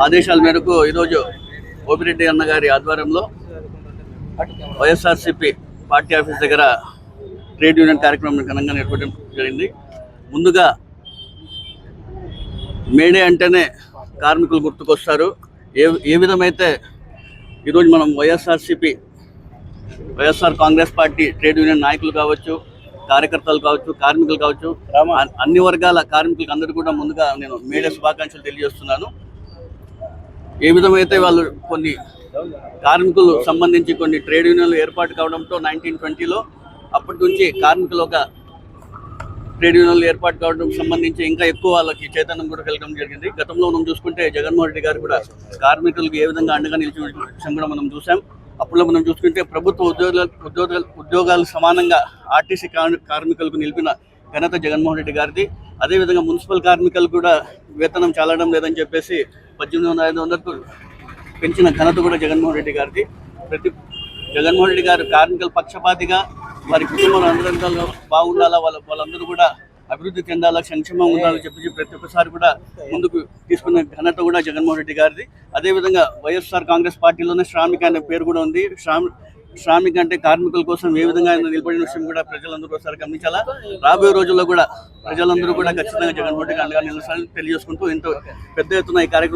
ఆదేశాల మేరకు ఈరోజు ఓపిరెడ్డి అన్న గారి ఆధ్వర్యంలో వైఎస్ఆర్సీపీ పార్టీ ఆఫీస్ దగ్గర ట్రేడ్ యూనియన్ కార్యక్రమం ఘనంగా నిర్వహించడం జరిగింది. ముందుగా మేడే అంటేనే కార్మికులు గుర్తుకొస్తారు. ఏ విధమైతే ఈరోజు మనం YSR Congress party trade union నాయకులు కావచ్చు, కార్యకర్తలు కావచ్చు, కార్మికులు కావచ్చు, అన్ని వర్గాల కార్మికులకు అందరూ కూడా ముందుగా నేను మేడే శుభాకాంక్షలు తెలియజేస్తున్నాను. ఏ విధమైతే వాళ్ళు కొన్ని కార్మికులు సంబంధించి కొన్ని ట్రేడ్ యూనియన్లు ఏర్పాటు కావడంతో 1920లో అప్పటి నుంచి కార్మికులు ఒక ట్రేడ్ యూనియన్లు ఏర్పాటు కావడం సంబంధించి ఇంకా ఎక్కువ వాళ్ళకి చైతన్యం కూడా కలగడం జరిగింది. గతంలో మనం చూసుకుంటే జగన్మోహన్ రెడ్డి గారు కూడా కార్మికులకు ఏ విధంగా అండగా నిలిచిన విషయం కూడా మనం చూసాం. అప్పుడు మనం చూసుకుంటే ప్రభుత్వ ఉద్యోగాలు సమానంగా ఆర్టీసీ కార్మికులకు నిలిపిన ఘనత జగన్మోహన్ రెడ్డి గారిది. అదేవిధంగా మున్సిపల్ కార్మికులు కూడా వేతనం చాలడం లేదని చెప్పేసి 18,500కు పెంచిన ఘనత కూడా జగన్మోహన్ రెడ్డి గారిది. జగన్మోహన్ రెడ్డి గారు కార్మికుల పక్షపాతిగా వారి కుటుంబంలో అందరూ బాగుండాలా, వాళ్ళందరూ కూడా అభివృద్ధి చెందాలా, సంక్షేమం ఉండాలని చెప్పి ప్రతి ఒక్కసారి కూడా ముందుకు తీసుకున్న ఘనత కూడా జగన్మోహన్ రెడ్డి గారిది. అదేవిధంగా వైఎస్ఆర్ కాంగ్రెస్ పార్టీలోనే శ్రామిక అనే పేరు కూడా ఉంది. శ్రామిక అంటే కార్మికుల కోసం ఏ విధంగా నిలబడిన విషయం కూడా ప్రజలందరూ ఒకసారి గమనించాలా. రాబోయే రోజుల్లో కూడా ప్రజలందరూ కూడా ఖచ్చితంగా జగన్మోహన్ రెడ్డి అండగా నిలసాలని తెలియజేసుకుంటూ ఎంతో పెద్ద ఎత్తున ఈ కార్యక్రమం